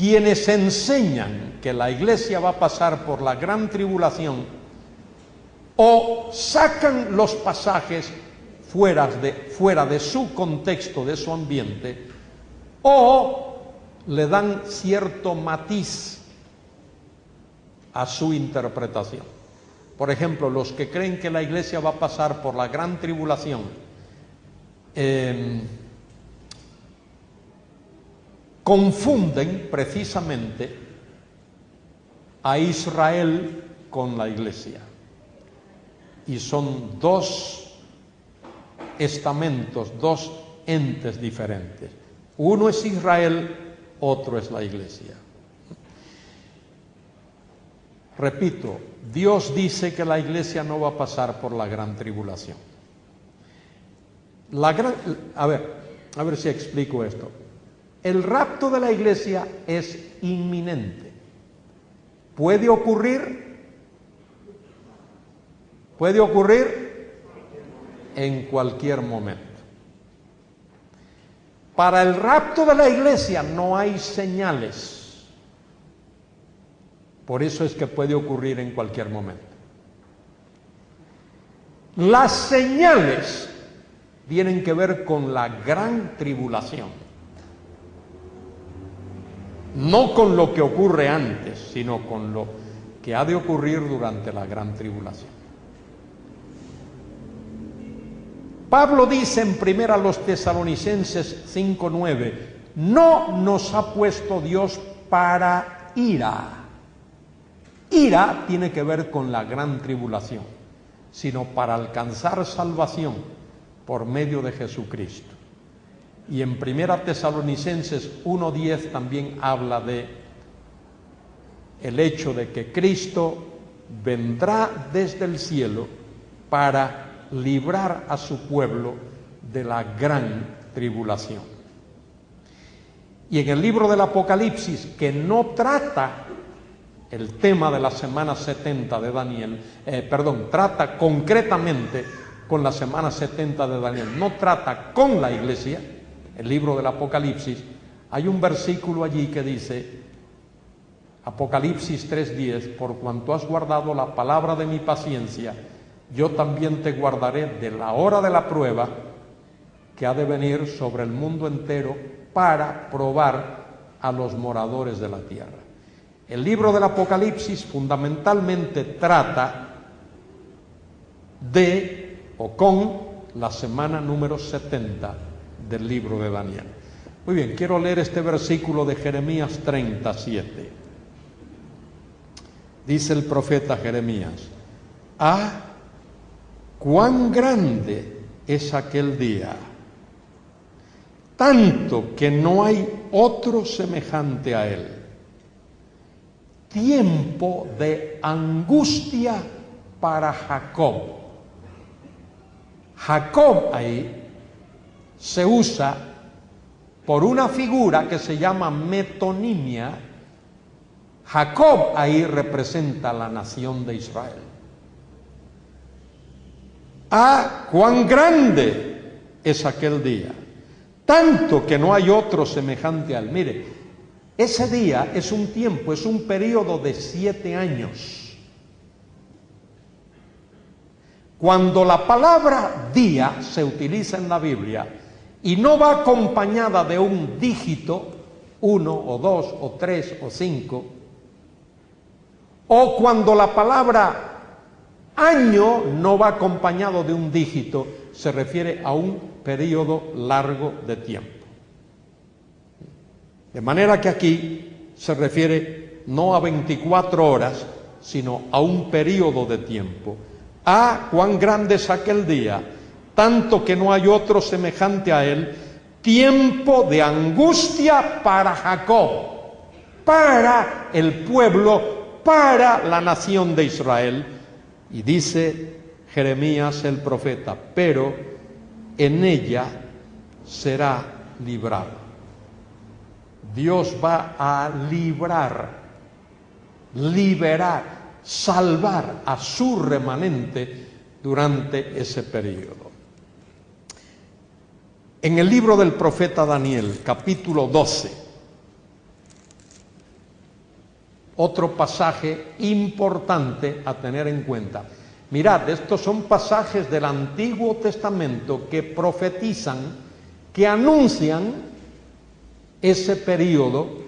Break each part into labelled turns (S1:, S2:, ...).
S1: quienes enseñan que la iglesia va a pasar por la gran tribulación, o sacan los pasajes fuera de su contexto, de su ambiente, o le dan cierto matiz a su interpretación. Por ejemplo, los que creen que la iglesia va a pasar por la gran tribulación, confunden precisamente a Israel con la iglesia. Y son dos estamentos, dos entes diferentes. Uno es Israel, otro es la iglesia. Repito, Dios dice que la iglesia no va a pasar por la gran tribulación. A ver si explico esto. El rapto de la iglesia es inminente. ¿Puede ocurrir? Puede ocurrir en cualquier momento. Para el rapto de la iglesia no hay señales. Por eso es que puede ocurrir en cualquier momento. Las señales tienen que ver con la gran tribulación. No con lo que ocurre antes, sino con lo que ha de ocurrir durante la gran tribulación. Pablo dice en 1 Tesalonicenses 5:9, no nos ha puesto Dios para ira. Ira tiene que ver con la gran tribulación, sino para alcanzar salvación por medio de Jesucristo. Y en 1 Tesalonicenses 1:10 también habla de el hecho de que Cristo vendrá desde el cielo para librar a su pueblo de la gran tribulación. Y en el libro del Apocalipsis, que no trata el tema de la semana 70 de Daniel, trata concretamente con la semana 70 de Daniel, no trata con la iglesia. El libro del Apocalipsis, hay un versículo allí que dice, Apocalipsis 3:10, por cuanto has guardado la palabra de mi paciencia, yo también te guardaré de la hora de la prueba que ha de venir sobre el mundo entero para probar a los moradores de la tierra. El libro del Apocalipsis fundamentalmente trata de o con la semana número 70 del libro de Daniel. Muy bien, quiero leer este versículo de Jeremías 37. Dice el profeta Jeremías, cuán grande es aquel día, tanto que no hay otro semejante a él. Tiempo de angustia para Jacob. Jacob ahí se usa por una figura que se llama metonimia. Jacob ahí representa la nación de Israel. Cuán grande es aquel día, tanto que no hay otro semejante a él. Mire, ese día es un tiempo, es un periodo de 7 años. Cuando la palabra día se utiliza en la Biblia y no va acompañada de un dígito, 1 o 2 o 3 o 5, o cuando la palabra año no va acompañado de un dígito, se refiere a un periodo largo de tiempo. De manera que aquí se refiere no a 24 horas, sino a un periodo de tiempo. Cuán grande es aquel día, tanto que no hay otro semejante a él, tiempo de angustia para Jacob, para el pueblo, para la nación de Israel. Y dice Jeremías el profeta, pero en ella será librado. Dios va a liberar, salvar a su remanente durante ese periodo. En el libro del profeta Daniel, capítulo 12, otro pasaje importante a tener en cuenta. Mirad, estos son pasajes del Antiguo Testamento que profetizan, que anuncian ese periodo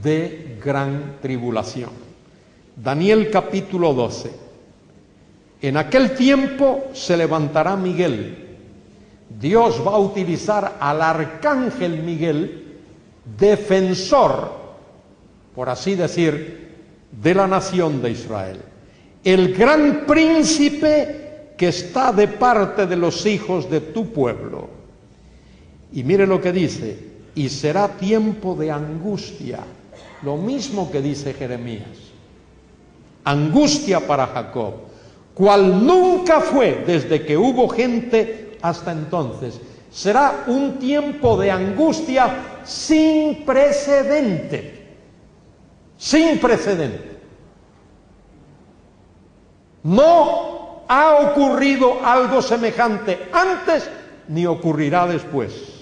S1: de gran tribulación. Daniel capítulo 12. En aquel tiempo se levantará Miguel. Dios va a utilizar al arcángel Miguel, defensor, por así decir, de la nación de Israel. El gran príncipe que está de parte de los hijos de tu pueblo. Y mire lo que dice, y será tiempo de angustia, lo mismo que dice Jeremías. Angustia para Jacob, cual nunca fue desde que hubo gente hasta entonces. Será un tiempo de angustia sin precedente, sin precedente. No ha ocurrido algo semejante antes ni ocurrirá después.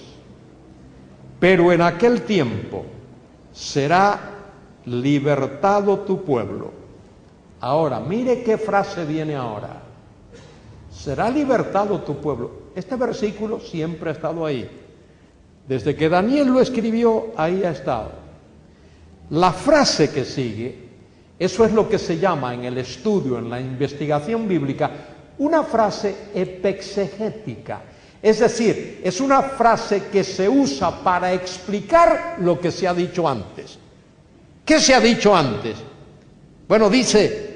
S1: Pero en aquel tiempo será libertado tu pueblo. Ahora, mire qué frase viene ahora. Será libertado tu pueblo. Este versículo siempre ha estado ahí. Desde que Daniel lo escribió, ahí ha estado. La frase que sigue, eso es lo que se llama en el estudio, en la investigación bíblica, una frase epexegética. Es decir, es una frase que se usa para explicar lo que se ha dicho antes. ¿Qué se ha dicho antes? Bueno, dice,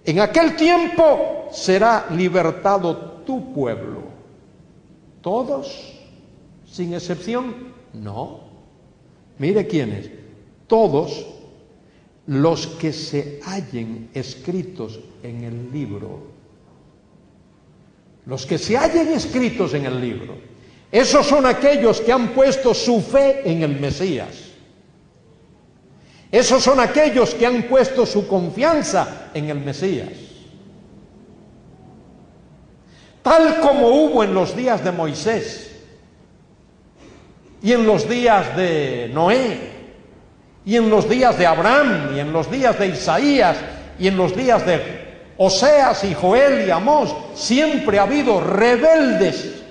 S1: en aquel tiempo será libertado tu pueblo. ¿Todos? ¿Sin excepción? No. Mire quiénes. Todos los que se hallen escritos en el libro. Los que se hallen escritos en el libro. Esos son aquellos que han puesto su fe en el Mesías. Esos son aquellos que han puesto su confianza en el Mesías. Tal como hubo en los días de Moisés, y en los días de Noé, y en los días de Abraham, y en los días de Isaías, y en los días de Oseas y Joel y Amós, siempre ha habido rebeldes.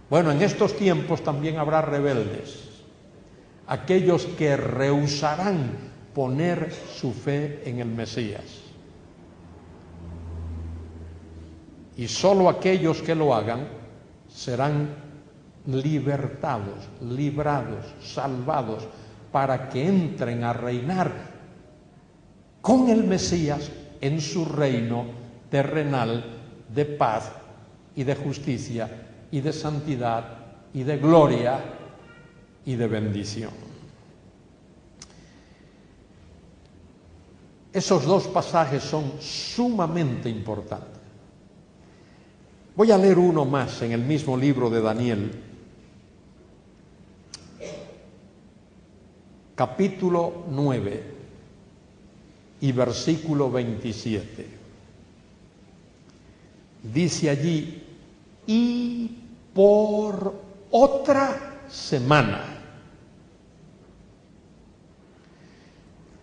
S1: Bueno, en estos tiempos también habrá rebeldes. Aquellos que rehusarán poner su fe en el Mesías. Y solo aquellos que lo hagan serán libertados, librados, salvados, para que entren a reinar con el Mesías en su reino terrenal de paz y de justicia y de santidad y de gloria y de bendición. Esos dos pasajes son sumamente importantes. Voy a leer uno más en el mismo libro de Daniel, capítulo 9 y versículo 27. Dice allí, y por otra semana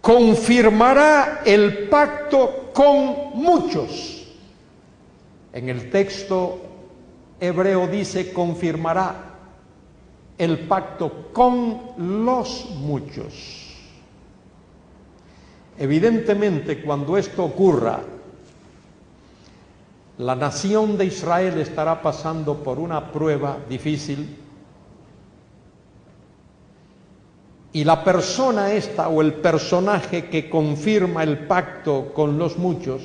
S1: confirmará el pacto con muchos. En el texto hebreo dice confirmará el pacto con los muchos. Evidentemente, cuando esto ocurra, la nación de Israel estará pasando por una prueba difícil y la persona esta o el personaje que confirma el pacto con los muchos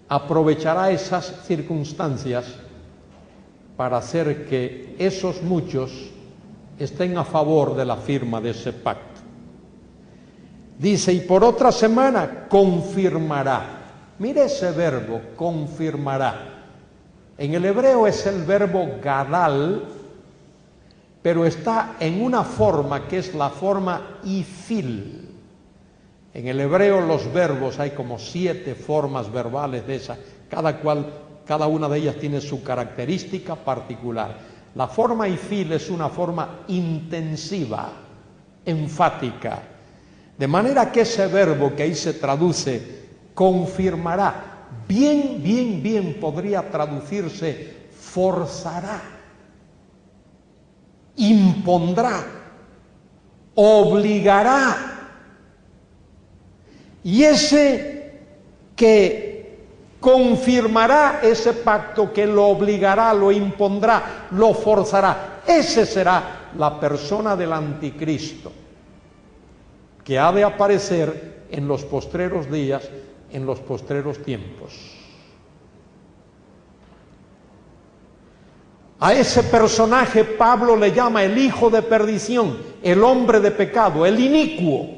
S1: aprovechará esas circunstancias para hacer que esos muchos estén a favor de la firma de ese pacto. Dice, y por otra semana confirmará. Mire ese verbo, confirmará. En el hebreo es el verbo gadal, pero está en una forma que es la forma ifil. En el hebreo los verbos, hay como 7 formas verbales de esa, cada una de ellas tiene su característica particular. La forma ifil es una forma intensiva, enfática. De manera que ese verbo que ahí se traduce, confirmará, bien podría traducirse forzará, impondrá, obligará. Y ese que confirmará ese pacto, que lo obligará, lo impondrá, lo forzará, ese será la persona del anticristo, que ha de aparecer en los postreros días, en los postreros tiempos. A ese personaje Pablo le llama el hijo de perdición, el hombre de pecado, el inicuo.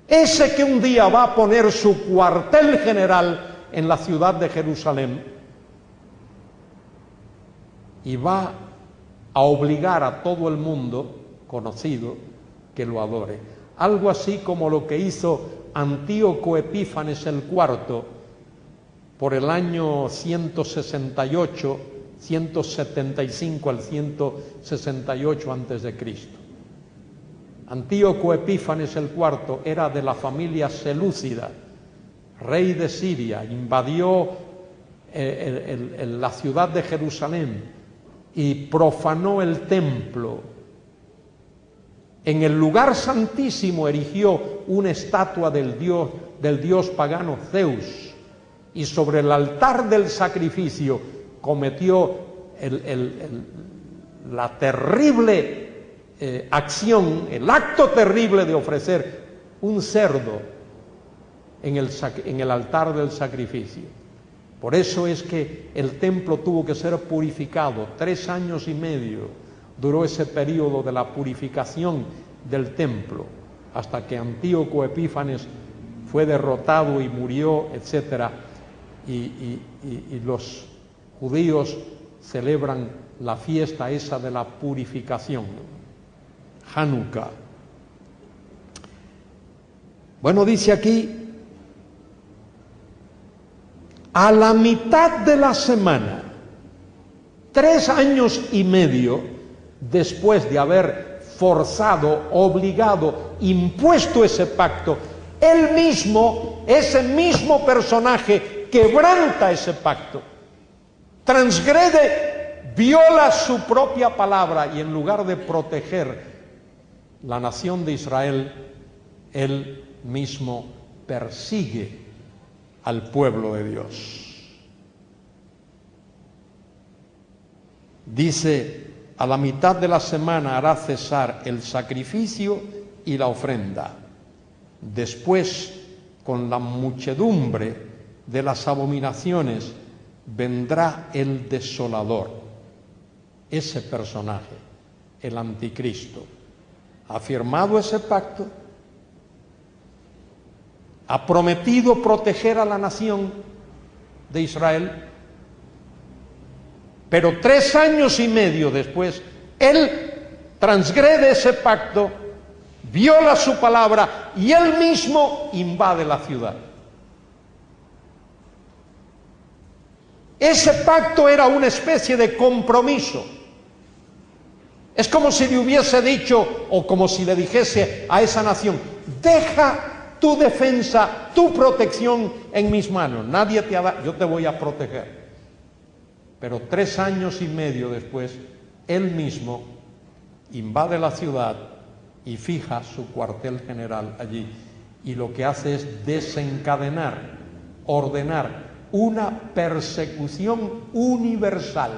S1: Ese que un día va a poner su cuartel general en la ciudad de Jerusalén y va a obligar a todo el mundo conocido que lo adore. Algo así como lo que hizo Antíoco Epífanes el IV por el año 168, 175 al 168 antes de Cristo. Antíoco Epífanes el IV era de la familia selúcida, rey de Siria, invadió la ciudad de Jerusalén y profanó el templo. En el lugar santísimo erigió una estatua del dios pagano Zeus, y sobre el altar del sacrificio cometió la terrible acción, el acto terrible de ofrecer un cerdo en el altar del sacrificio. Por eso es que el templo tuvo que ser purificado. 3 años y medio duró ese periodo de la purificación del templo, hasta que Antíoco Epífanes fue derrotado y murió, etc. Y los judíos celebran la fiesta esa de la purificación, Hanukkah. Bueno, dice aquí, a la mitad de la semana, 3 años y medio después de haber forzado, obligado, impuesto ese pacto, él mismo, ese mismo personaje, quebranta ese pacto, transgrede, viola su propia palabra y en lugar de proteger la nación de Israel, él mismo persigue al pueblo de Dios. Dice, a la mitad de la semana hará cesar el sacrificio y la ofrenda. Después, con la muchedumbre de las abominaciones, vendrá el desolador. Ese personaje, el anticristo, ha firmado ese pacto, ha prometido proteger a la nación de Israel, pero 3 años y medio después, él transgrede ese pacto, viola su palabra y él mismo invade la ciudad. Ese pacto era una especie de compromiso. Es como si le hubiese dicho, o como si le dijese a esa nación, deja tu defensa, tu protección en mis manos. Nadie te ha dado, yo te voy a proteger. Pero 3 años y medio después, él mismo invade la ciudad y fija su cuartel general allí. Y lo que hace es desencadenar, ordenar una persecución universal,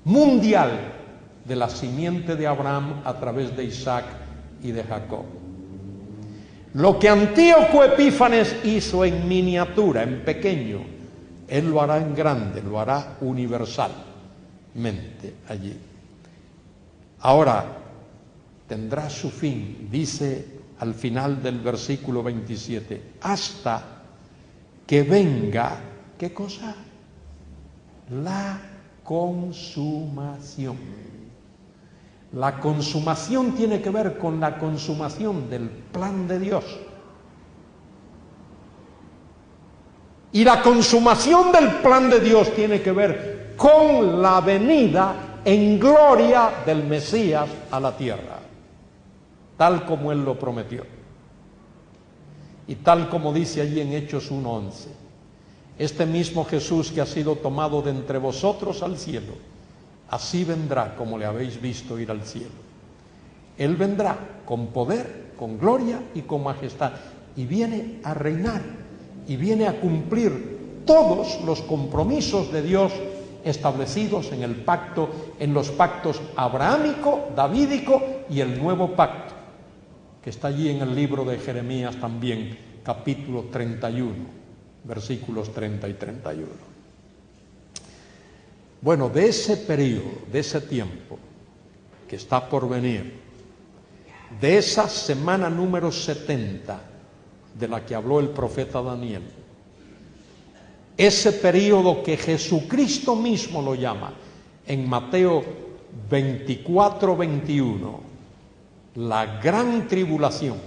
S1: mundial, de la simiente de Abraham a través de Isaac y de Jacob. Lo que Antíoco Epífanes hizo en miniatura, en pequeño, él lo hará en grande, lo hará universalmente allí. Ahora tendrá su fin, dice al final del versículo 27, hasta que venga, ¿qué cosa? La consumación. La consumación tiene que ver con la consumación del plan de Dios. Y la consumación del plan de Dios tiene que ver con la venida en gloria del Mesías a la tierra, tal como Él lo prometió. Y tal como dice allí en Hechos 1:11, este mismo Jesús que ha sido tomado de entre vosotros al cielo, así vendrá como le habéis visto ir al cielo. Él vendrá con poder, con gloria y con majestad, y viene a reinar, y viene a cumplir todos los compromisos de Dios establecidos en el pacto, en los pactos abrahámico, davídico y el nuevo pacto, que está allí en el libro de Jeremías también, capítulo 31, versículos 30 y 31. Bueno, de ese periodo, de ese tiempo que está por venir, de esa semana número 70 de la que habló el profeta Daniel, ese periodo que Jesucristo mismo lo llama en Mateo 24:21, la gran tribulación.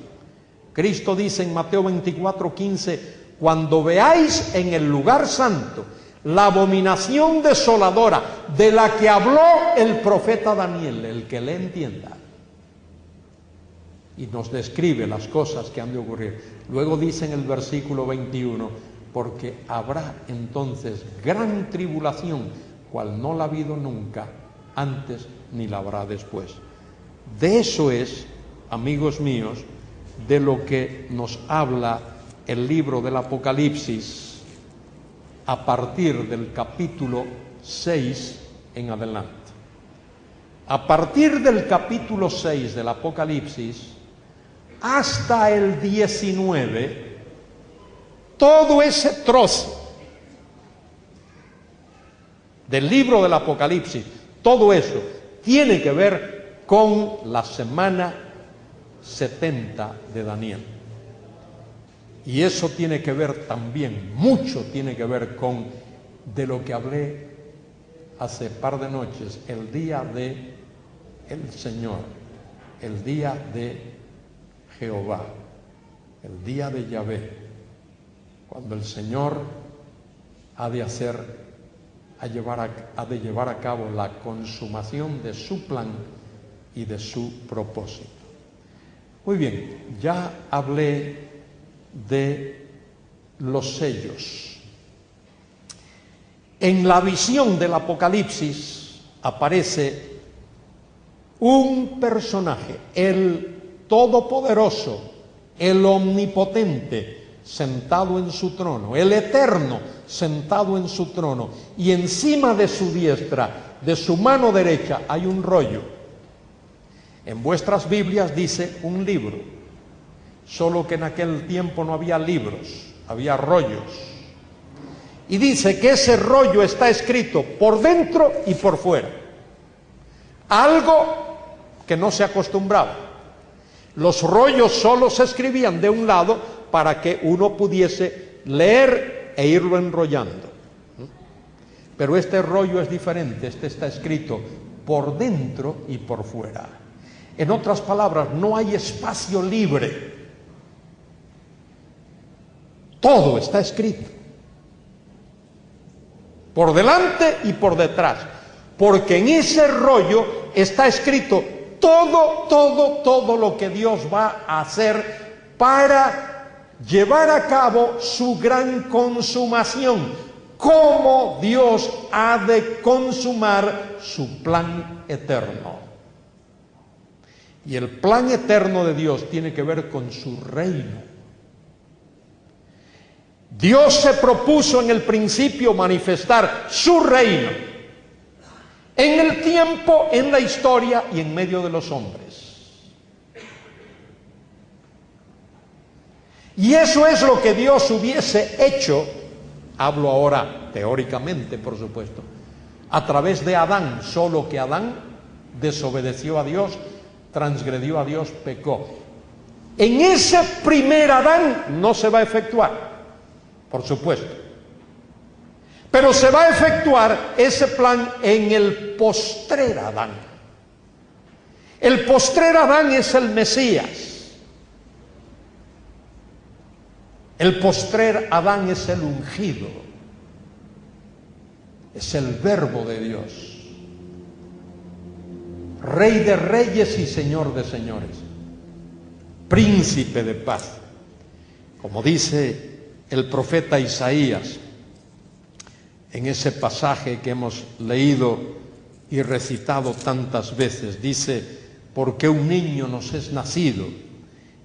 S1: Cristo dice en Mateo 24:15, cuando veáis en el lugar santo la abominación desoladora de la que habló el profeta Daniel, el que le entienda, y nos describe las cosas que han de ocurrir. Luego dice en el versículo 21, porque habrá entonces gran tribulación, cual no la ha habido nunca antes ni la habrá después. De eso es, amigos míos, de lo que nos habla el libro del Apocalipsis a partir del capítulo 6 en adelante. A partir del capítulo 6 del Apocalipsis hasta el 19, todo ese trozo del libro del Apocalipsis, todo eso tiene que ver con la semana 70 de Daniel. Y eso tiene que ver también, mucho tiene que ver con de lo que hablé hace par de noches, el día de el Señor, el día de Jehová, el día de Yahvé, cuando el Señor ha de llevar a cabo la consumación de su plan y de su propósito. Muy bien, ya hablé de los sellos. En la visión del Apocalipsis aparece un personaje, el Todopoderoso, el Omnipotente, sentado en su trono, el Eterno, sentado en su trono, y encima de su diestra, de su mano derecha, hay un rollo. En vuestras Biblias dice un libro, solo que en aquel tiempo no había libros, había rollos. Y dice que ese rollo está escrito por dentro y por fuera. Algo que no se acostumbraba. Los rollos solo se escribían de un lado para que uno pudiese leer e irlo enrollando. Pero este rollo es diferente, este está escrito por dentro y por fuera. En otras palabras, no hay espacio libre. Todo está escrito. Por delante y por detrás. Porque en ese rollo está escrito todo lo que Dios va a hacer para llevar a cabo su gran consumación. Cómo Dios ha de consumar su plan eterno. Y el plan eterno de Dios tiene que ver con su reino. Dios se propuso en el principio manifestar su reino en el tiempo, en la historia y en medio de los hombres. Y eso es lo que Dios hubiese hecho, hablo ahora teóricamente, por supuesto, a través de Adán, solo que Adán desobedeció a Dios, transgredió a Dios, pecó. En ese primer Adán no se va a efectuar, por supuesto. Pero se va a efectuar ese plan en el postrer Adán. El postrer Adán es el Mesías. El postrer Adán es el ungido. Es el Verbo de Dios. Rey de reyes y Señor de señores, príncipe de paz. Como dice el profeta Isaías en ese pasaje que hemos leído y recitado tantas veces, dice: porque un niño nos es nacido,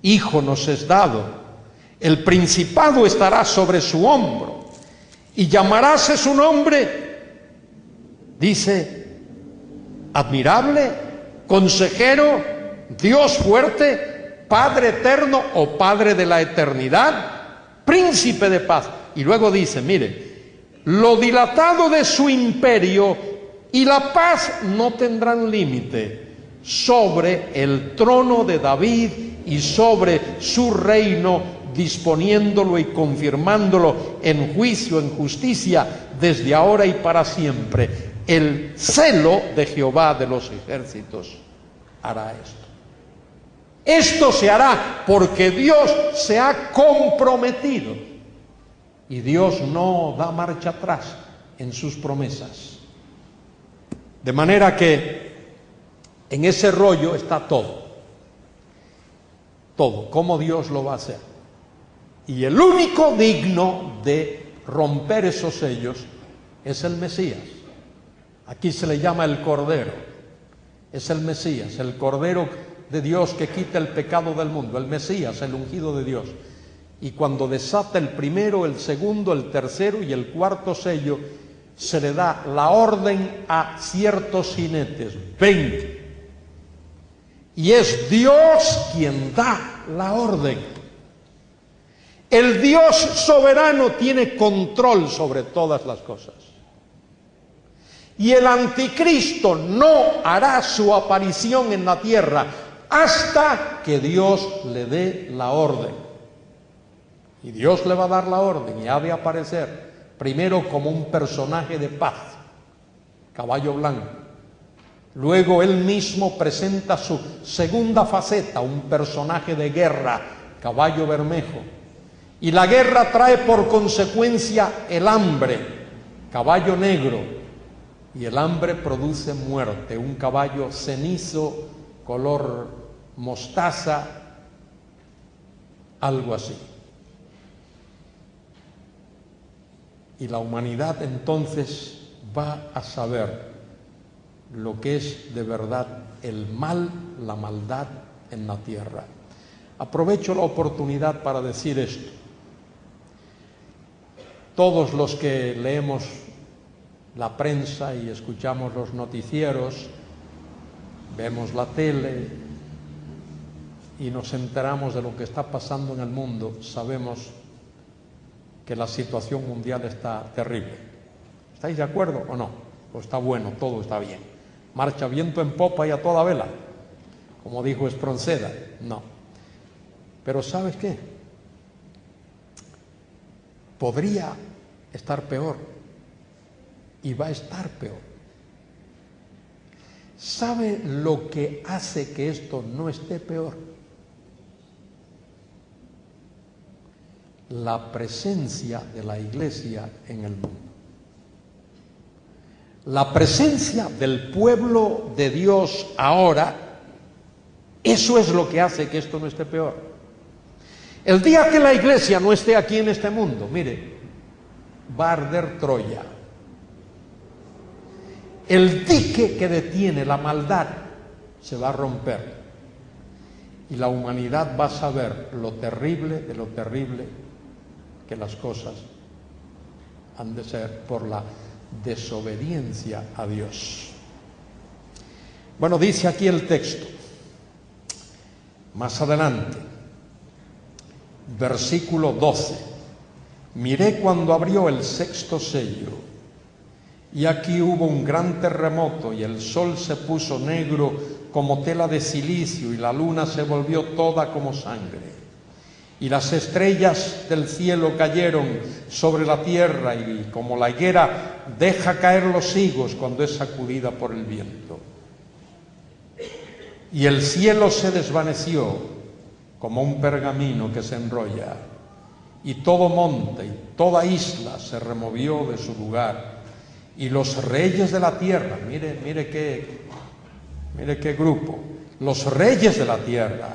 S1: hijo nos es dado, el principado estará sobre su hombro, y llamaráse su nombre, dice, admirable, consejero, Dios fuerte, Padre eterno o Padre de la eternidad, príncipe de paz. Y luego dice, mire, lo dilatado de su imperio y la paz no tendrán límite sobre el trono de David y sobre su reino, disponiéndolo y confirmándolo en juicio, en justicia, desde ahora y para siempre. El celo de Jehová de los ejércitos hará esto. Esto se hará porque Dios se ha comprometido y Dios no da marcha atrás en sus promesas. De manera que en ese rollo está todo. Todo, cómo Dios lo va a hacer. Y el único digno de romper esos sellos es el Mesías. Aquí se le llama el Cordero. Es el Mesías, el Cordero de Dios que quita el pecado del mundo. El Mesías, el ungido de Dios. Y cuando desata el primero, el segundo, el tercero y el cuarto sello, se le da la orden a ciertos jinetes: 20. Y es Dios quien da la orden. El Dios soberano tiene control sobre todas las cosas. Y el anticristo no hará su aparición en la tierra hasta que Dios le dé la orden. Y Dios le va a dar la orden y ha de aparecer primero como un personaje de paz, caballo blanco. Luego él mismo presenta su segunda faceta, un personaje de guerra, caballo bermejo. Y la guerra trae por consecuencia el hambre, caballo negro. Y el hambre produce muerte, un caballo cenizo, color mostaza, algo así. Y la humanidad entonces va a saber lo que es de verdad el mal, la maldad en la tierra. Aprovecho la oportunidad para decir esto. Todos los que leemos la prensa y escuchamos los noticieros, vemos la tele y nos enteramos de lo que está pasando en el mundo, sabemos que la situación mundial está terrible. ¿Estáis de acuerdo o no? ¿O está bueno, todo está bien? ¿Marcha viento en popa y a toda vela? Como dijo Espronceda. No. Pero ¿sabes qué? Podría estar peor. Y va a estar peor. ¿Sabe lo que hace que esto no esté peor? La presencia de la Iglesia en el mundo. La presencia del pueblo de Dios ahora, eso es lo que hace que esto no esté peor. El día que la Iglesia no esté aquí en este mundo, mire, va a arder Troya. El dique que detiene la maldad se va a romper y la humanidad va a saber lo terrible de lo terrible que las cosas han de ser por la desobediencia a Dios. Bueno, dice aquí el texto, más adelante, versículo 12, miré cuando abrió el sexto sello, y aquí hubo un gran terremoto, y el sol se puso negro como tela de silicio, y la luna se volvió toda como sangre. Y las estrellas del cielo cayeron sobre la tierra, y como la higuera deja caer los higos cuando es sacudida por el viento. Y el cielo se desvaneció como un pergamino que se enrolla, y todo monte y toda isla se removió de su lugar. Y los reyes de la tierra, mire Mire qué grupo. Los reyes de la tierra,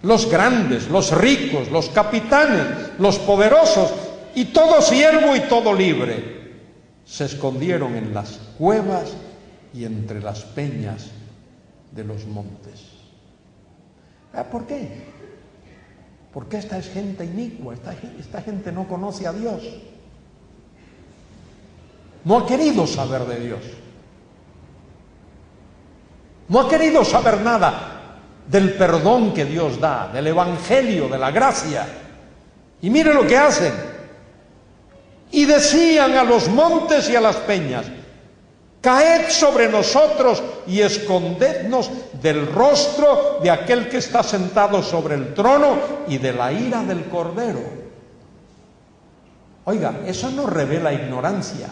S1: los grandes, los ricos, los capitanes, los poderosos y todo siervo y todo libre se escondieron en las cuevas y entre las peñas de los montes. ¿Por qué? Porque esta es gente inicua, esta gente no conoce a Dios. No ha querido saber de Dios. No ha querido saber nada del perdón que Dios da, del evangelio, de la gracia. Y mire lo que hacen. Y decían a los montes y a las peñas: caed sobre nosotros y escondednos del rostro de aquel que está sentado sobre el trono y de la ira del Cordero. Oiga, eso no revela ignorancia.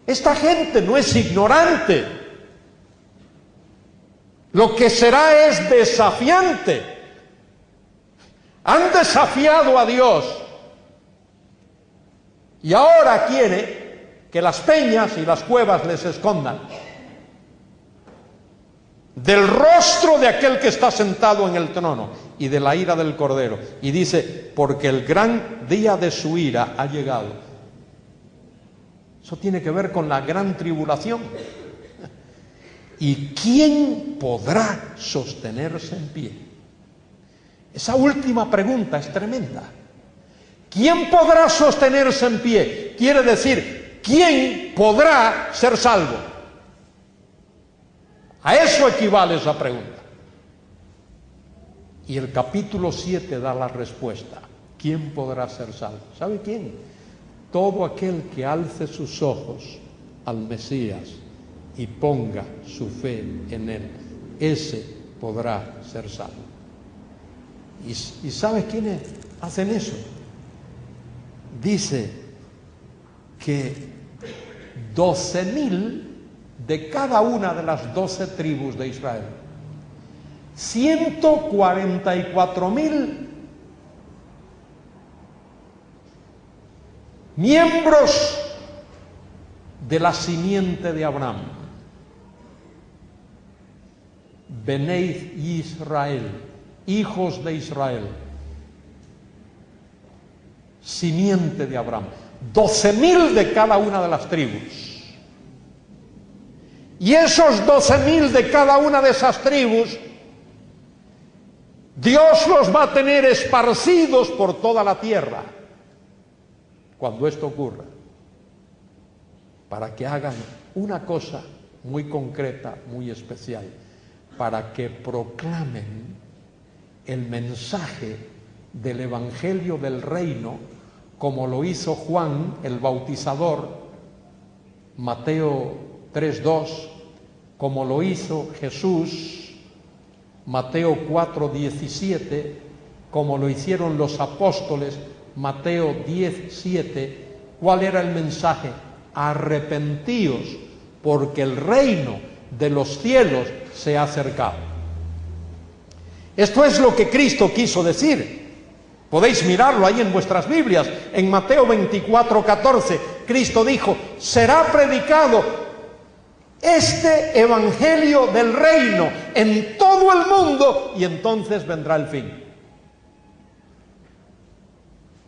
S1: Esta gente no es ignorante. Lo que será es desafiante. Han desafiado a Dios y ahora quiere que las peñas y las cuevas les escondan del rostro de aquel que está sentado en el trono y de la ira del Cordero. Y dice: porque el gran día de su ira ha llegado. Eso tiene que ver con la gran tribulación. ¿Y quién podrá sostenerse en pie? Esa última pregunta es tremenda. ¿Quién podrá sostenerse en pie? Quiere decir, ¿quién podrá ser salvo? A eso equivale esa pregunta. Y el capítulo 7 da la respuesta. ¿Quién podrá ser salvo? ¿Sabe quién? Todo aquel que alce sus ojos al Mesías y ponga su fe en él, ese podrá ser salvo. ¿Y sabe quiénes hacen eso? Dice que 12.000 de cada una de las 12 tribus de Israel, 144.000 miembros de la simiente de Abraham, Benei Israel, hijos de Israel, simiente de Abraham, 12.000 de cada una de las tribus. Y esos 12.000 de cada una de esas tribus, Dios los va a tener esparcidos por toda la tierra cuando esto ocurra, para que hagan una cosa muy concreta, muy especial, para que proclamen el mensaje del Evangelio del Reino, como lo hizo Juan el Bautizador, Mateo 3:2, como lo hizo Jesús, Mateo 4:17, como lo hicieron los apóstoles, Mateo 10:7. ¿Cuál era el mensaje? Arrepentíos, porque el reino de los cielos se ha acercado. Esto es lo que Cristo quiso decir. Podéis mirarlo ahí en vuestras Biblias. En Mateo 24:14, Cristo dijo: será predicado este evangelio del reino en todo el mundo y entonces vendrá el fin.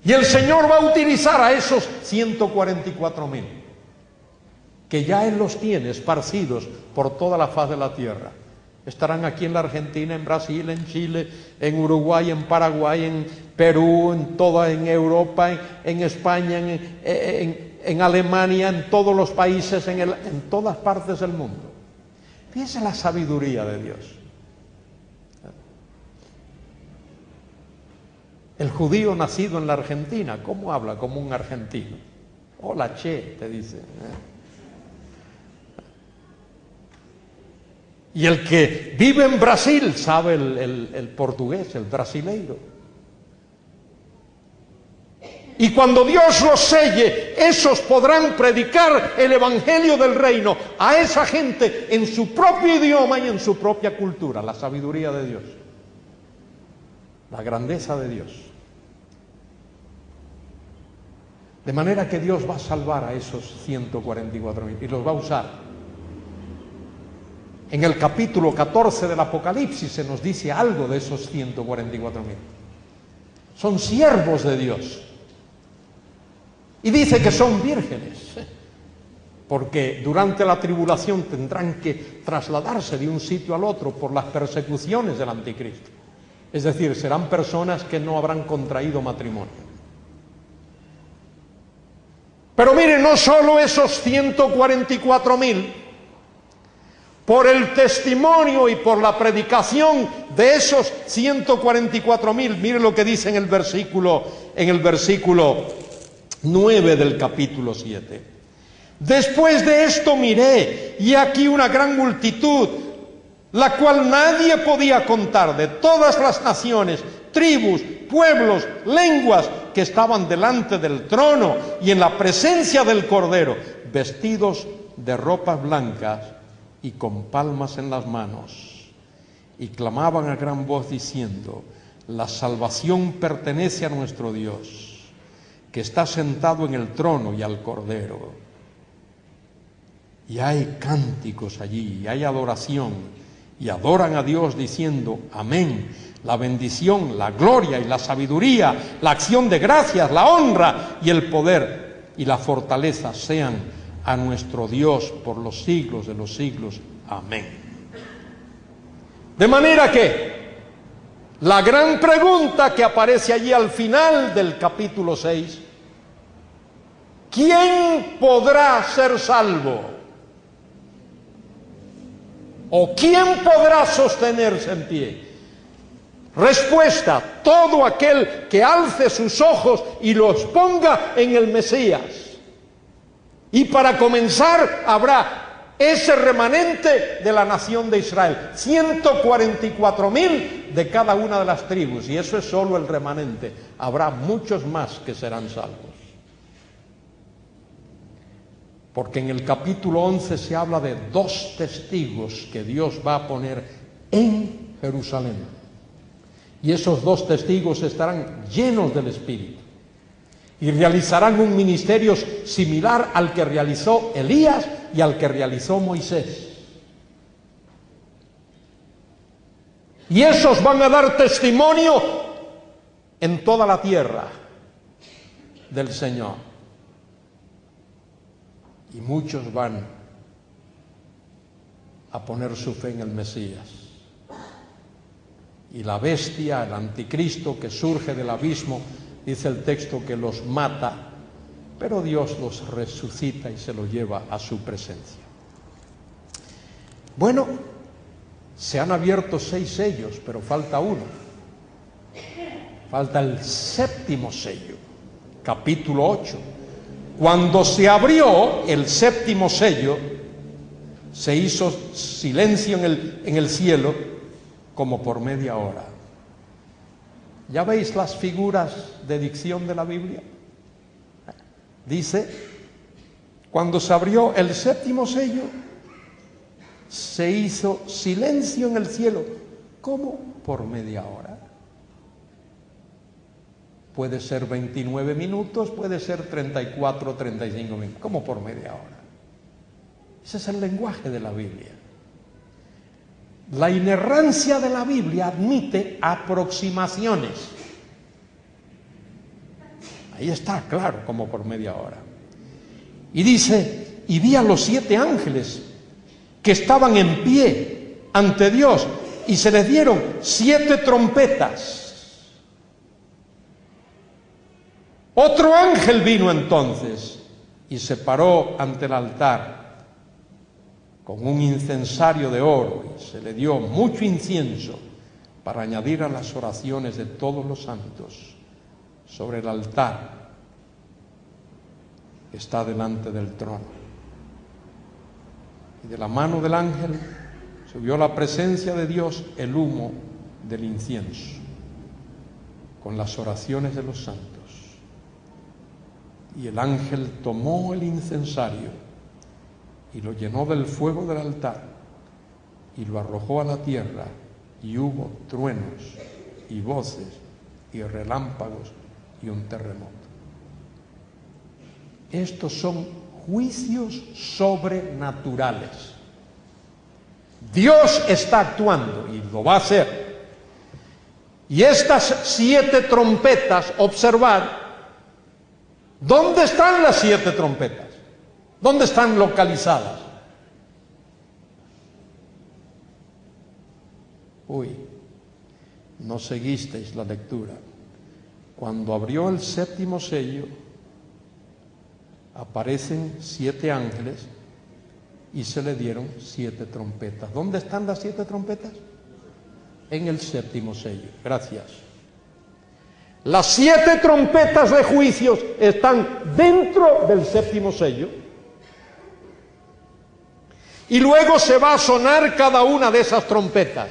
S1: Y el Señor va a utilizar a esos 144.000, que ya Él los tiene esparcidos por toda la faz de la tierra. Estarán aquí en la Argentina, en Brasil, en Chile, en Uruguay, en Paraguay, en Perú, en Europa, en España, en Alemania, en todos los países, en todas partes del mundo. Fíjense la sabiduría de Dios. El judío nacido en la Argentina, ¿cómo habla? Como un argentino. Hola, che, te dice. Y el que vive en Brasil sabe el portugués, el brasileiro. Y cuando Dios los selle, esos podrán predicar el evangelio del reino a esa gente en su propio idioma y en su propia cultura. La sabiduría de Dios, la grandeza de Dios. De manera que Dios va a salvar a esos 144.000 y los va a usar. En el capítulo 14 del Apocalipsis se nos dice algo de esos 144,000. Son siervos de Dios. Y dice que son vírgenes, porque durante la tribulación tendrán que trasladarse de un sitio al otro por las persecuciones del anticristo. Es decir, serán personas que no habrán contraído matrimonio. Pero miren, no solo esos 144,000, por el testimonio y por la predicación de esos 144,000, miren lo que dice en el versículo 9 del capítulo 7. Después de esto miré, y aquí una gran multitud, la cual nadie podía contar, de todas las naciones, tribus, pueblos, lenguas, que estaban delante del trono y en la presencia del Cordero, vestidos de ropas blancas y con palmas en las manos, y clamaban a gran voz diciendo: la salvación pertenece a nuestro Dios, que está sentado en el trono, y al Cordero. Y hay cánticos allí, y hay adoración, y adoran a Dios diciendo: amén. La bendición, la gloria y la sabiduría, la acción de gracias, la honra y el poder y la fortaleza sean a nuestro Dios por los siglos de los siglos. Amén. De manera que la gran pregunta que aparece allí al final del capítulo 6: ¿quién podrá ser salvo? ¿O quién podrá sostenerse en pie? Respuesta: todo aquel que alce sus ojos y los ponga en el Mesías. Y para comenzar habrá ese remanente de la nación de Israel, 144,000 de cada una de las tribus, y eso es solo el remanente. Habrá muchos más que serán salvos. Porque en el capítulo 11 se habla de 2 testigos que Dios va a poner en Jerusalén. Y esos 2 testigos estarán llenos del Espíritu y realizarán un ministerio similar al que realizó Elías y al que realizó Moisés. Y esos van a dar testimonio en toda la tierra del Señor. Y muchos van a poner su fe en el Mesías. Y la bestia, el anticristo que surge del abismo, dice el texto que los mata, pero Dios los resucita y se los lleva a su presencia. Bueno, se han abierto 6 sellos, pero falta uno. Falta el 7º sello, capítulo 8. Cuando se abrió el 7º sello, se hizo silencio en el cielo como por media hora. ¿Ya veis las figuras de dicción de la Biblia? Dice: cuando se abrió el 7º sello, se hizo silencio en el cielo, como por media hora. Puede ser 29 minutos, puede ser 34 o 35 minutos, como por media hora. Ese es el lenguaje de la Biblia. La inerrancia de la Biblia admite aproximaciones. Ahí está, claro, como por media hora. Y dice: y vi a los 7 ángeles que estaban en pie ante Dios, y se les dieron 7 trompetas. Otro ángel vino entonces y se paró ante el altar con un incensario de oro, y se le dio mucho incienso para añadir a las oraciones de todos los santos sobre el altar que está delante del trono. Y de la mano del ángel subió a la presencia de Dios el humo del incienso, con las oraciones de los santos. Y el ángel tomó el incensario y lo llenó del fuego del altar y lo arrojó a la tierra, y hubo truenos y voces y relámpagos y un terremoto. Estos son juicios sobrenaturales Dios está actuando y lo va a hacer. Y estas 7 trompetas, observad, ¿dónde están las 7 trompetas? ¿Dónde están localizadas? Uy, no seguisteis la lectura. Cuando abrió el 7º sello, aparecen 7 ángeles y se le dieron 7 trompetas. ¿Dónde están las 7 trompetas? En el 7º sello. Gracias. Las 7 trompetas de juicios están dentro del 7º sello. Y luego se va a sonar cada una de esas trompetas.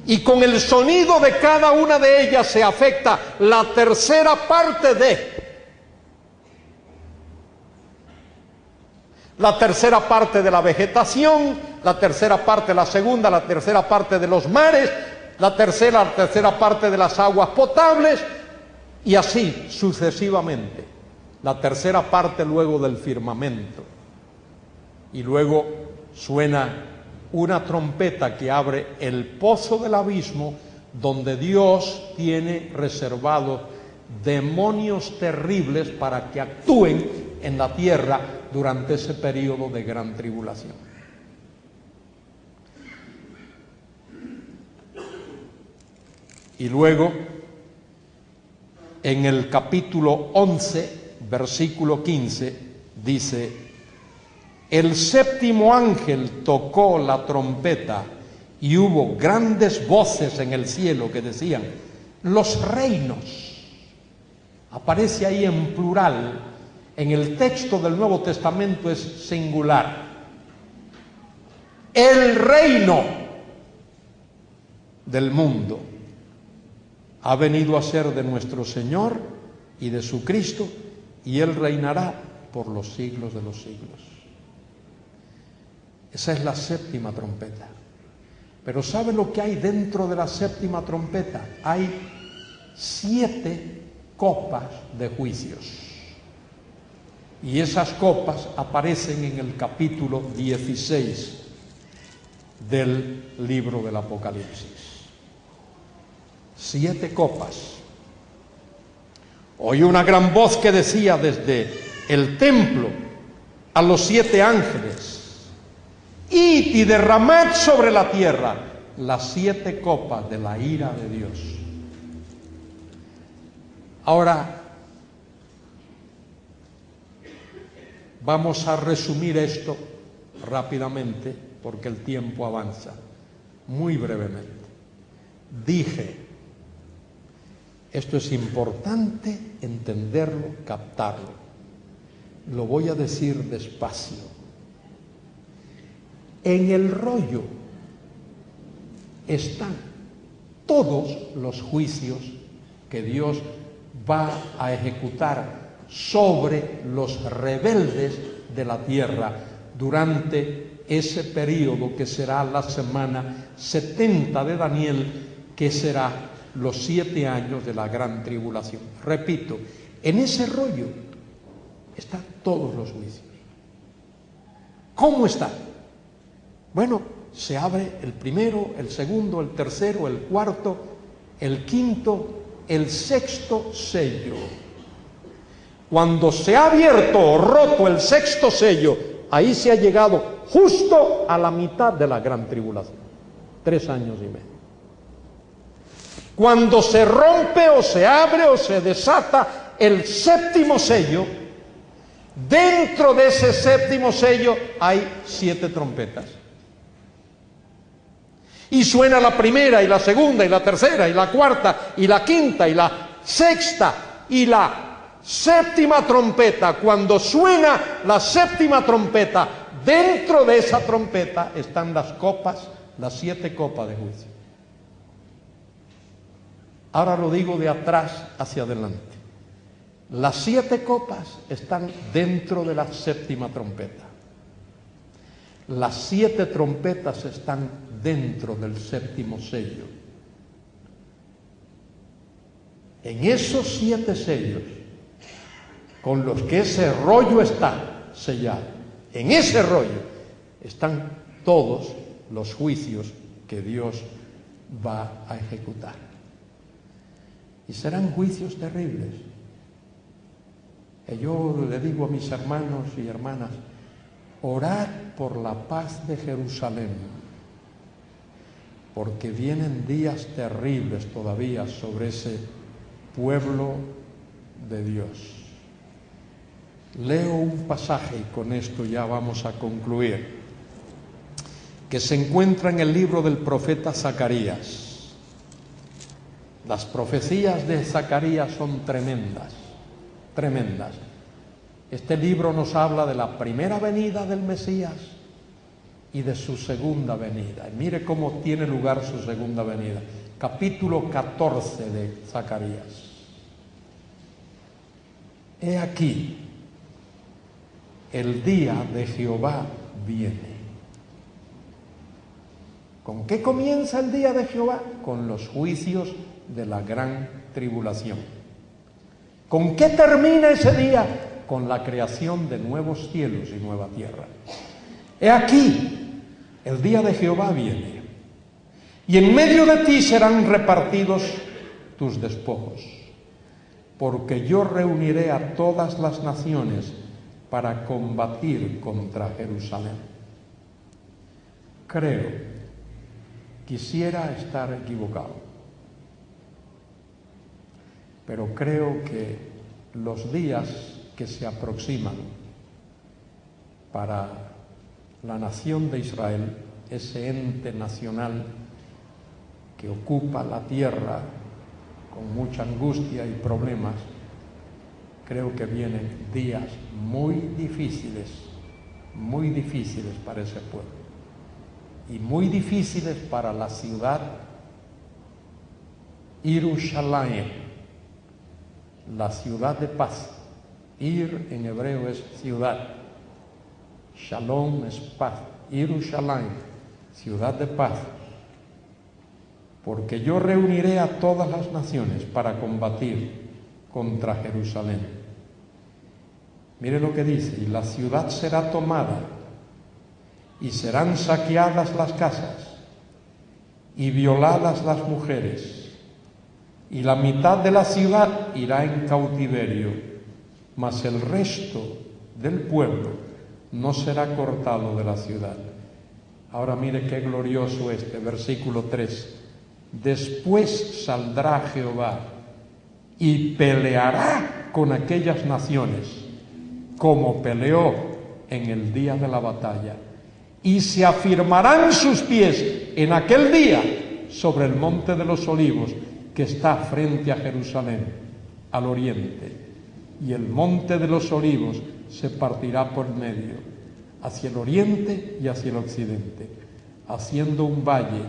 S1: Y con el sonido de cada una de ellas se afecta la tercera parte de la vegetación, la tercera parte, la segunda, la tercera parte de los mares, la tercera parte de las aguas potables, y así sucesivamente. La tercera parte luego del firmamento. Y luego suena una trompeta que abre el pozo del abismo, donde Dios tiene reservados demonios terribles para que actúen en la tierra durante ese periodo de gran tribulación. Y luego, en el capítulo 11, versículo 15, dice: el 7º ángel tocó la trompeta y hubo grandes voces en el cielo que decían: los reinos. Aparece ahí en plural. En el texto del Nuevo Testamento es singular. El reino del mundo ha venido a ser de nuestro Señor y de su Cristo, y Él reinará por los siglos de los siglos. Esa es la 7ª trompeta. Pero ¿sabe lo que hay dentro de la 7ª trompeta? Hay 7 copas de juicios. Y esas copas aparecen en el capítulo 16 del libro del Apocalipsis. 7 copas. Oí una gran voz que decía desde el templo a los 7 ángeles: id y derramad sobre la tierra las 7 copas de la ira de Dios. Ahora, vamos a resumir esto rápidamente, porque el tiempo avanza. Muy brevemente. Dije, esto es importante entenderlo, captarlo. Lo voy a decir despacio. En el rollo están todos los juicios que Dios va a ejecutar sobre los rebeldes de la tierra durante ese periodo que será la semana 70 de Daniel, que será los 7 años de la gran tribulación. Repito, en ese rollo están todos los juicios. ¿Cómo están? Bueno, se abre el primero, el segundo, el tercero, el cuarto, el quinto, el 6º sello. Cuando se ha abierto o roto el 6º sello, ahí se ha llegado justo a la mitad de la gran tribulación. 3 años y medio. Cuando se rompe o se abre o se desata el 7º sello, dentro de ese 7º sello hay 7 trompetas. Y suena la primera y la segunda y la tercera y la cuarta y la quinta y la sexta y la 7ª trompeta. Cuando suena la 7ª trompeta, dentro de esa trompeta están las copas, las 7 copas de juicio. Ahora lo digo de atrás hacia adelante. Las 7 copas están dentro de la 7ª trompeta. Las 7 trompetas están dentro del 7º sello. En esos 7 sellos, con los que ese rollo está sellado, en ese rollo están todos los juicios que Dios va a ejecutar. Y serán juicios terribles. Y yo le digo a mis hermanos y hermanas, orad por la paz de Jerusalén, porque vienen días terribles todavía sobre ese pueblo de Dios. Leo un pasaje y con esto ya vamos a concluir, que se encuentra en el libro del profeta Zacarías. Las profecías de Zacarías son tremendas, tremendas. Este libro nos habla de la primera venida del Mesías y de su segunda venida. Y mire cómo tiene lugar su segunda venida. Capítulo 14 de Zacarías. He aquí, el día de Jehová viene. ¿Con qué comienza el día de Jehová? Con los juicios de la gran tribulación. ¿Con qué termina ese día? Con la creación de nuevos cielos y nueva tierra. He aquí, el día de Jehová viene, y en medio de ti serán repartidos tus despojos, porque yo reuniré a todas las naciones para combatir contra Jerusalén. Creo, quisiera estar equivocado, pero creo que los días que se aproximan para la nación de Israel, ese ente nacional que ocupa la tierra con mucha angustia y problemas, creo que vienen días muy difíciles para ese pueblo y muy difíciles para la ciudad Jerusalén, la ciudad de paz. Ir en hebreo es ciudad, Shalom es paz, Jerusalén, ciudad de paz. Porque yo reuniré a todas las naciones para combatir contra Jerusalén. Mire lo que dice, y la ciudad será tomada, y serán saqueadas las casas, y violadas las mujeres, y la mitad de la ciudad irá en cautiverio, mas el resto del pueblo no será cortado de la ciudad. Ahora mire qué glorioso este, versículo 3. Después saldrá Jehová y peleará con aquellas naciones, como peleó en el día de la batalla, y se afirmarán sus pies en aquel día sobre el monte de los olivos que está frente a Jerusalén, al oriente. Y el monte de los olivos se partirá por medio, hacia el oriente y hacia el occidente, haciendo un valle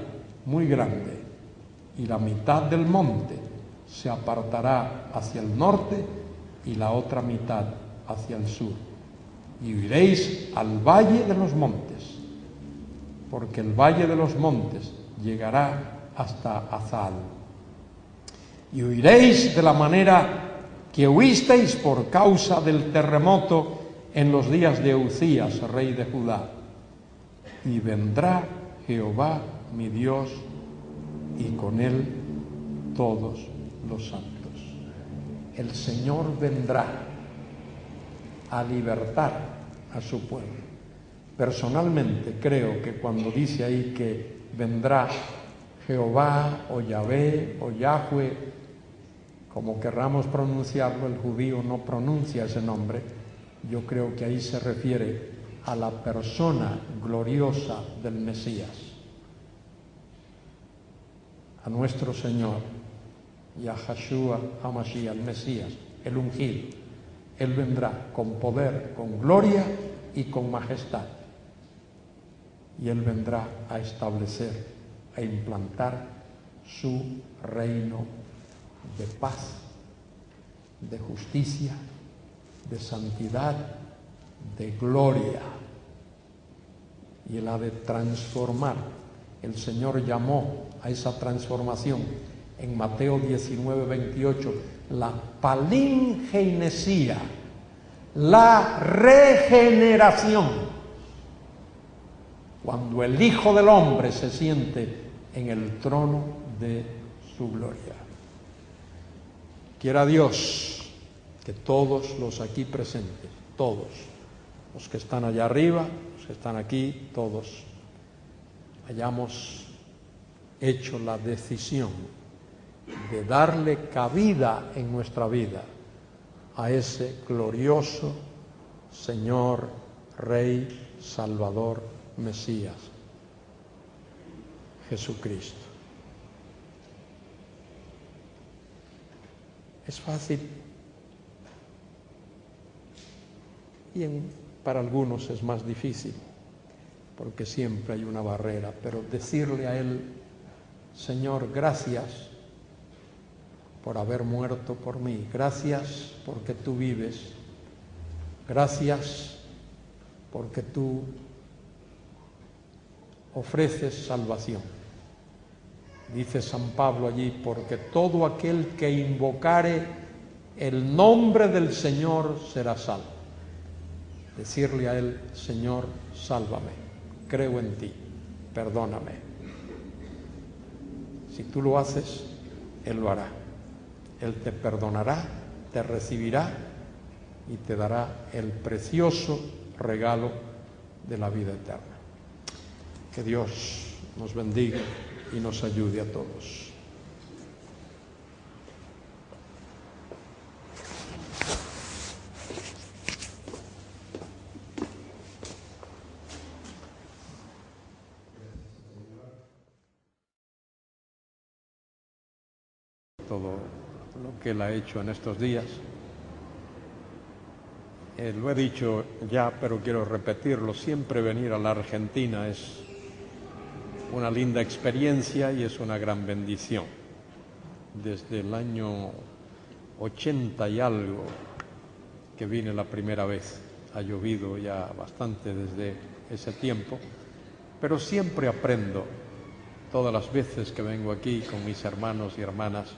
S1: muy grande, y la mitad del monte se apartará hacia el norte y la otra mitad hacia el sur. Y iréis al valle de los montes, porque el valle de los montes llegará hasta Azal. Y huiréis de la manera que huisteis por causa del terremoto en los días de Uzías, rey de Judá. Y vendrá Jehová mi Dios, y con él todos los santos. El Señor vendrá a libertar a su pueblo. Personalmente creo que cuando dice ahí que vendrá Jehová o Yahvé o Yahweh, como querramos pronunciarlo, el judío no pronuncia ese nombre, yo creo que ahí se refiere a la persona gloriosa del Mesías, a nuestro Señor, Yahshua HaMashiach, el Mesías, el ungido. Él vendrá con poder, con gloria y con majestad. Y Él vendrá a establecer, a implantar su reino de paz, de justicia, de santidad, de gloria. Y Él ha de transformar. El Señor llamó a esa transformación en Mateo 19:28 la palingenesia, la regeneración. cuando el Hijo del Hombre se siente en el trono de su gloria. Quiera Dios que todos los aquí presentes, todos, los que están allá arriba, los que están aquí, todos, hayamos hecho la decisión de darle cabida en nuestra vida a ese glorioso Señor, Rey, Salvador, Mesías, Jesucristo. Es fácil y para algunos es más difícil, porque siempre hay una barrera, pero decirle a Él: Señor, gracias por haber muerto por mí, gracias porque tú vives, gracias porque tú ofreces salvación. Dice San Pablo allí: porque todo aquel que invocare el nombre del Señor será salvo. Decirle a Él: Señor, sálvame, creo en ti, perdóname. Si tú lo haces, Él lo hará. Él te perdonará, te recibirá y te dará el precioso regalo de la vida eterna. Que Dios nos bendiga y nos ayude a todos. Todo lo que Él ha hecho en estos días. Lo he dicho ya, pero quiero repetirlo: siempre venir a la Argentina es una linda experiencia y es una gran bendición. Desde el año 80 y algo que vine la primera vez, ha llovido ya bastante desde ese tiempo, pero siempre aprendo. Todas las veces que vengo aquí con mis hermanos y hermanas,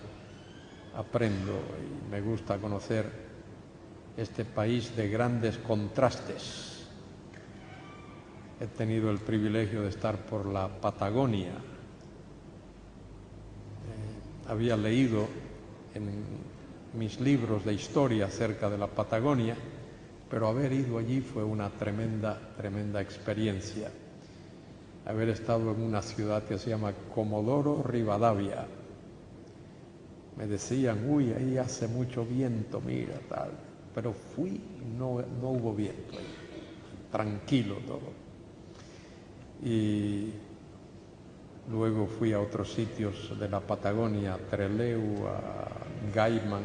S1: aprendo y me gusta conocer este país de grandes contrastes. He tenido el privilegio de estar por la Patagonia. Había leído en mis libros de historia acerca de la Patagonia, pero haber ido allí fue una tremenda experiencia. Haber estado en una ciudad que se llama Comodoro Rivadavia. Me decían: uy, ahí hace mucho viento, mira, tal. Pero fui y no hubo viento ahí. Tranquilo todo. Y luego fui a otros sitios de la Patagonia, a Trelew, a Gaiman,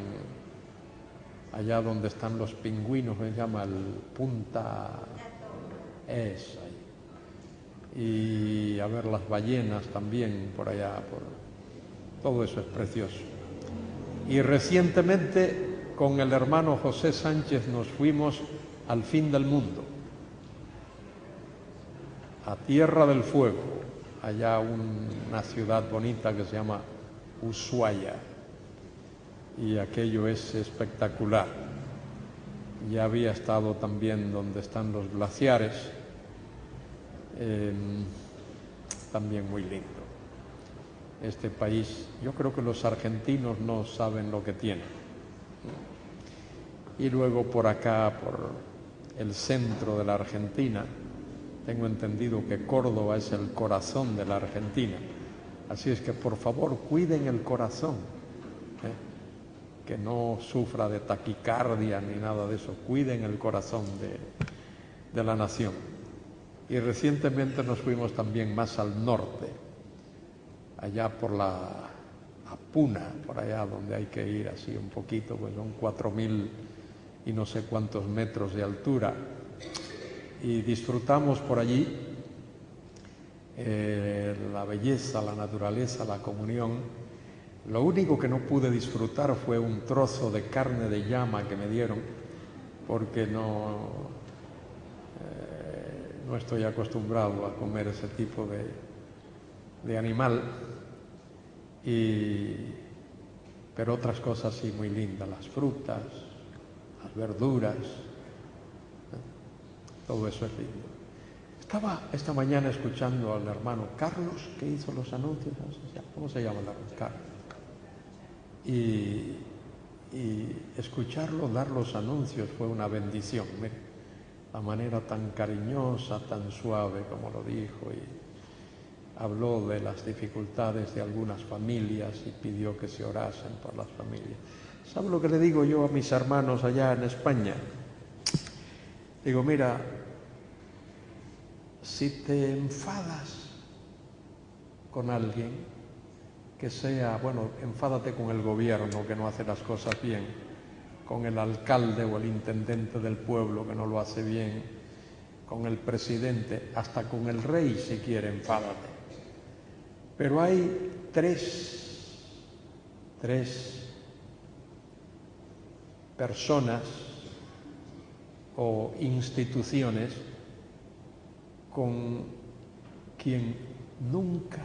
S1: allá donde están los pingüinos, se llama el Punta Es ahí. Y a ver las ballenas también por allá, todo eso es precioso. Y recientemente con el hermano José Sánchez nos fuimos al fin del mundo, a Tierra del Fuego, allá una ciudad bonita que se llama Ushuaia, y aquello es espectacular. Ya había estado también donde están los glaciares, también muy lindo. Este país, yo creo que los argentinos no saben lo que tienen. Y luego por acá, por el centro de la Argentina, tengo entendido que Córdoba es el corazón de la Argentina. Así es que por favor cuiden el corazón, que no sufra de taquicardia ni nada de eso. Cuiden el corazón de la nación. Y recientemente nos fuimos también más al norte, allá por la Apuna, por allá donde hay que ir así un poquito, pues son 4.000 y no sé cuántos metros de altura. Y disfrutamos por allí la belleza, la naturaleza, la comunión. Lo único que no pude disfrutar fue un trozo de carne de llama que me dieron, porque no estoy acostumbrado a comer ese tipo de animal, pero otras cosas sí muy lindas, las frutas, las verduras, todo eso es lindo. Estaba esta mañana escuchando al hermano Carlos, que hizo los anuncios, ¿cómo se llama el hermano Carlos? Y escucharlo dar los anuncios fue una bendición. Mire, la manera tan cariñosa, tan suave como lo dijo, y habló de las dificultades de algunas familias y pidió que se orasen por las familias. ¿Sabe lo que le digo yo a mis hermanos allá en España? Digo, mira, si te enfadas con alguien, que sea, bueno, enfádate con el gobierno que no hace las cosas bien, con el alcalde o el intendente del pueblo que no lo hace bien, con el presidente, hasta con el rey si quiere, enfádate. Pero hay tres personas o instituciones con quien nunca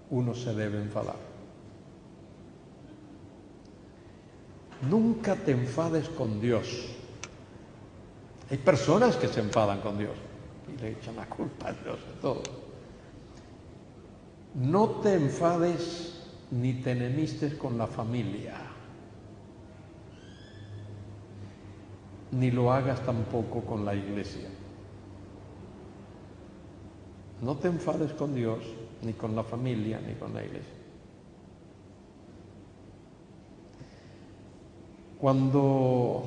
S1: uno se debe enfadar. Nunca te enfades con Dios. Hay personas que se enfadan con Dios y le echan la culpa a Dios de todo. No te enfades ni te enemistes con la familia, ni lo hagas tampoco con la iglesia. No te enfades con Dios, ni con la familia, ni con la iglesia. Cuando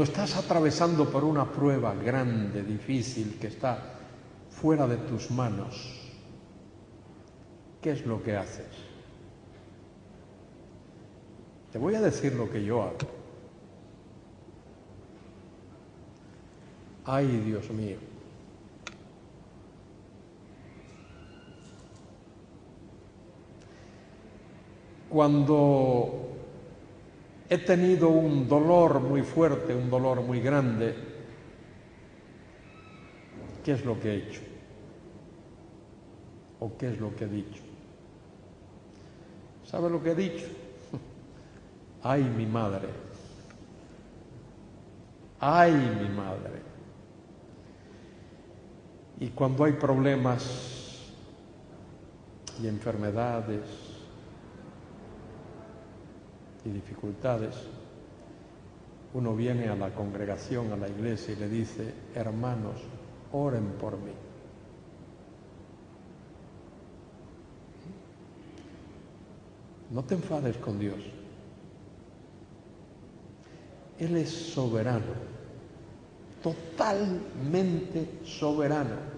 S1: estás atravesando por una prueba grande, difícil, que está fuera de tus manos, ¿qué es lo que haces? Te voy a decir lo que yo hago. Ay, Dios mío. Cuando he tenido un dolor muy fuerte, un dolor muy grande, ¿qué es lo que he hecho? ¿O qué es lo que he dicho? ¿Sabe lo que he dicho? ¡Ay, mi madre! ¡Ay, mi madre! Y cuando hay problemas y enfermedades y dificultades, uno viene a la congregación, a la iglesia y le dice, hermanos, oren por mí. No te enfades con Dios. Él es soberano, totalmente soberano.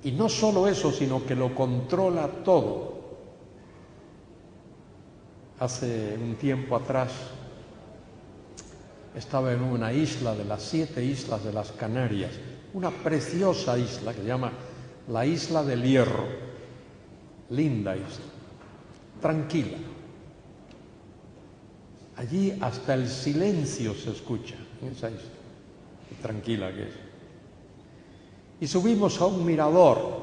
S1: Y no solo eso, sino que lo controla todo. Hace un tiempo atrás estaba en una isla de las 7 islas de las Canarias, una preciosa isla que se llama la Isla del Hierro, linda isla, tranquila. Allí hasta el silencio se escucha en esa isla, qué tranquila que es. Y subimos a un mirador,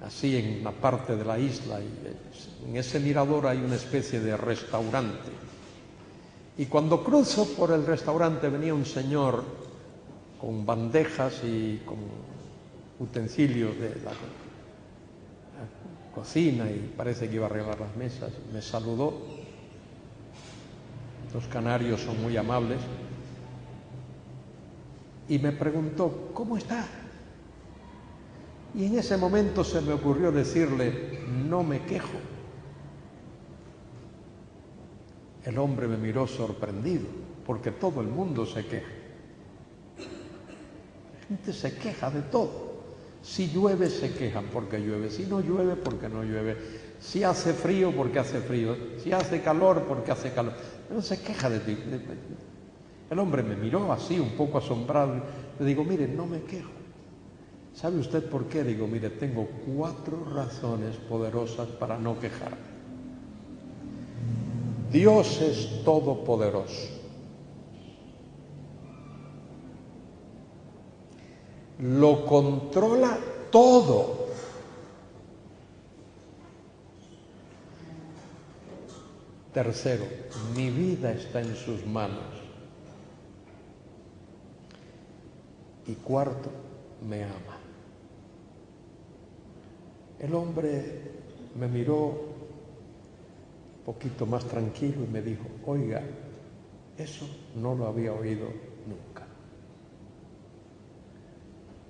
S1: así en una parte de la isla, y en ese mirador hay una especie de restaurante. Y cuando cruzo por el restaurante venía un señor con bandejas y con utensilios de la cocina y parece que iba a arreglar las mesas. Me saludó. Los canarios son muy amables. Y me preguntó, ¿cómo está? Y en ese momento se me ocurrió decirle, no me quejo. El hombre me miró sorprendido, porque todo el mundo se queja. La gente se queja de todo. Si llueve, se quejan porque llueve. Si no llueve, porque no llueve. Si hace frío, porque hace frío. Si hace calor, porque hace calor. Pero se queja de ti. El hombre me miró así, un poco asombrado. Le digo, mire, no me quejo. ¿Sabe usted por qué? Digo, mire, tengo 4 razones poderosas para no quejarme. Dios es todopoderoso. Lo controla todo. Tercero, mi vida está en sus manos. Y cuarto, me ama. El hombre me miró un poquito más tranquilo y me dijo, oiga, eso no lo había oído nunca.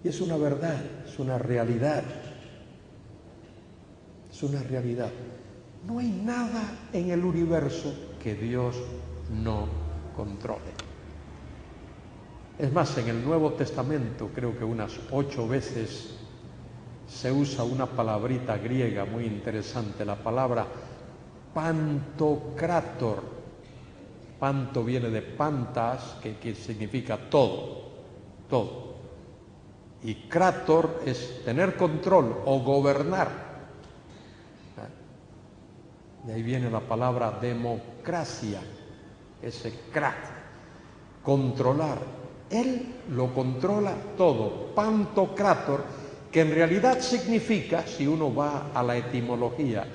S1: Y es una verdad, es una realidad. Es una realidad. No hay nada en el universo que Dios no controle. Es más, en el Nuevo Testamento, creo que unas 8 veces se usa una palabrita griega muy interesante, la palabra pantocrátor. Panto viene de pantas, que significa todo, todo. Y krator es tener control o gobernar. De ahí viene la palabra democracia, ese krat, controlar. Él lo controla todo, pantocrátor, que en realidad significa, si uno va a la etimología,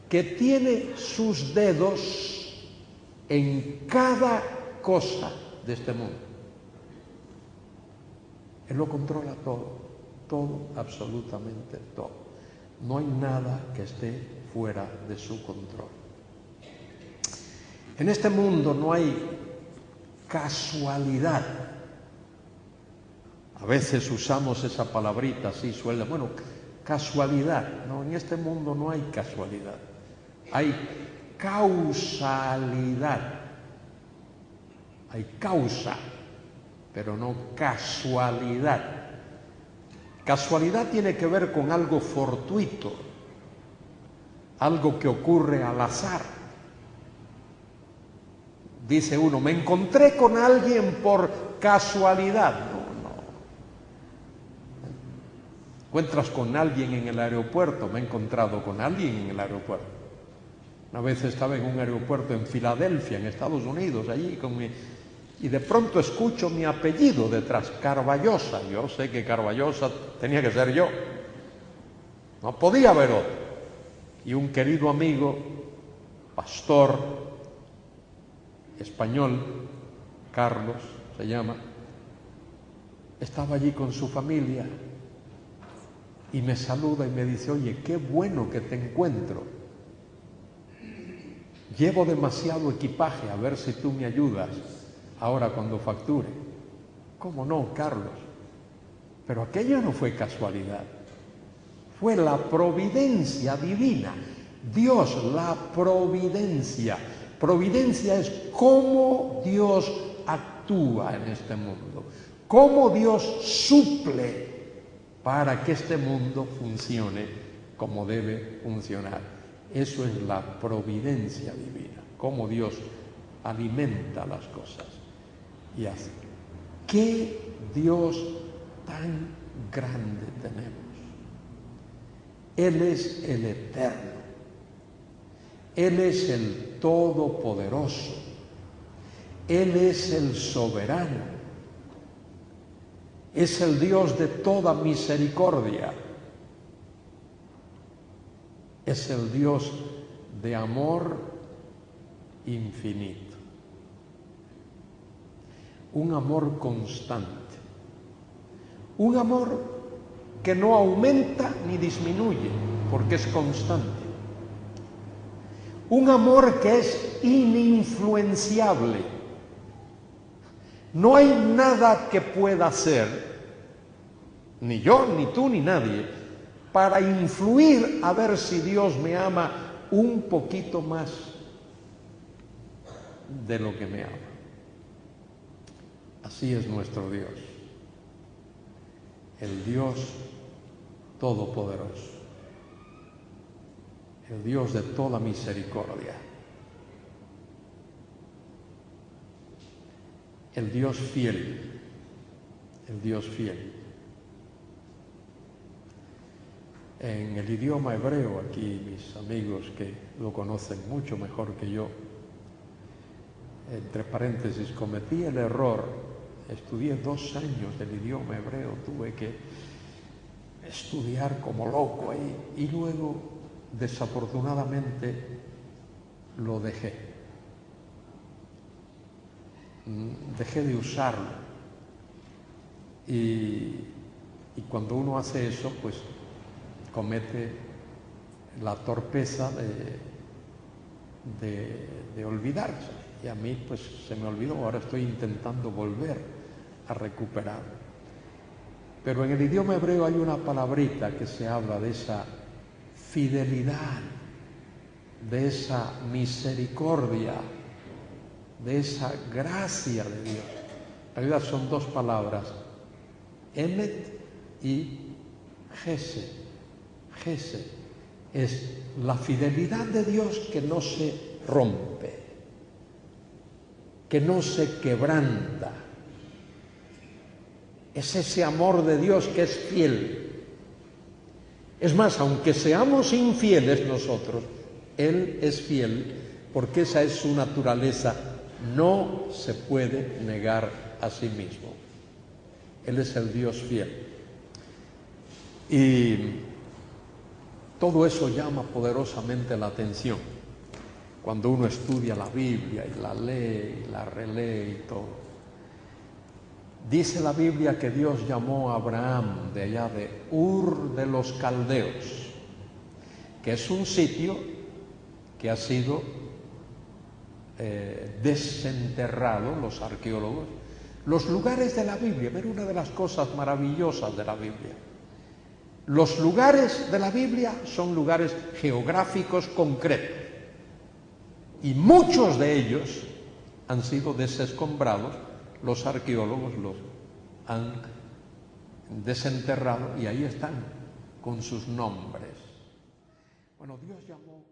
S1: que tiene sus dedos en cada cosa de este mundo. Él lo controla todo, todo, absolutamente todo. No hay nada que esté fuera de su control. En este mundo no hay casualidad. A veces usamos esa palabrita así suelta, bueno, casualidad. No, en este mundo no hay casualidad. Hay causalidad. Hay causa, pero no casualidad. Casualidad tiene que ver con algo fortuito, algo que ocurre al azar. Dice uno, me encontré con alguien por casualidad. No. Encuentras con alguien en el aeropuerto, me he encontrado con alguien en el aeropuerto. Una vez estaba en un aeropuerto en Filadelfia, en Estados Unidos, allí y de pronto escucho mi apellido detrás, Carballosa. Yo sé que Carballosa tenía que ser yo. No podía haber otro. Y un querido amigo, pastor español, Carlos se llama, estaba allí con su familia y me saluda y me dice, oye, qué bueno que te encuentro. Llevo demasiado equipaje, a ver si tú me ayudas ahora cuando facture. ¿Cómo no, Carlos? Pero aquello no fue casualidad, fue la providencia divina. Dios, la providencia. Providencia es cómo Dios actúa en este mundo, cómo Dios suple para que este mundo funcione como debe funcionar. Eso es la providencia divina, cómo Dios alimenta las cosas y hace. ¿Qué Dios tan grande tenemos? Él es el eterno, Él es el todopoderoso, Él es el soberano, es el Dios de toda misericordia, es el Dios de amor infinito, un amor constante, un amor que no aumenta ni disminuye, porque es constante, un amor que es ininfluenciable. No hay nada que pueda hacer, ni yo, ni tú, ni nadie, para influir a ver si Dios me ama un poquito más de lo que me ama. Así es nuestro Dios, el Dios todopoderoso, el Dios de toda misericordia, el Dios fiel, el Dios fiel. En el idioma hebreo, aquí mis amigos que lo conocen mucho mejor que yo, entre paréntesis, cometí el error, estudié 2 años del idioma hebreo, tuve que estudiar como loco ahí y luego desafortunadamente lo dejé. dejé de usarlo. Y cuando uno hace eso, pues comete la torpeza de olvidarse. Y a mí pues se me olvidó, ahora estoy intentando volver a recuperar. Pero en el idioma hebreo hay una palabrita que se habla de esa fidelidad, de esa misericordia, de esa gracia de Dios. En realidad son dos palabras, emet y gesed. Gesed es la fidelidad de Dios que no se rompe, que no se quebranta. Es ese amor de Dios que es fiel. Es más, aunque seamos infieles nosotros, Él es fiel porque esa es su naturaleza. No se puede negar a sí mismo. Él es el Dios fiel. Y todo eso llama poderosamente la atención cuando uno estudia la Biblia y la lee y la relee y todo. Dice la Biblia que Dios llamó a Abraham de allá de Ur de los Caldeos, que es un sitio que ha sido desenterrado, los arqueólogos. Los lugares de la Biblia, ver una de las cosas maravillosas de la Biblia. Los lugares de la Biblia son lugares geográficos concretos y muchos de ellos han sido desescombrados, los arqueólogos los han desenterrado y ahí están con sus nombres. Bueno, Dios llamó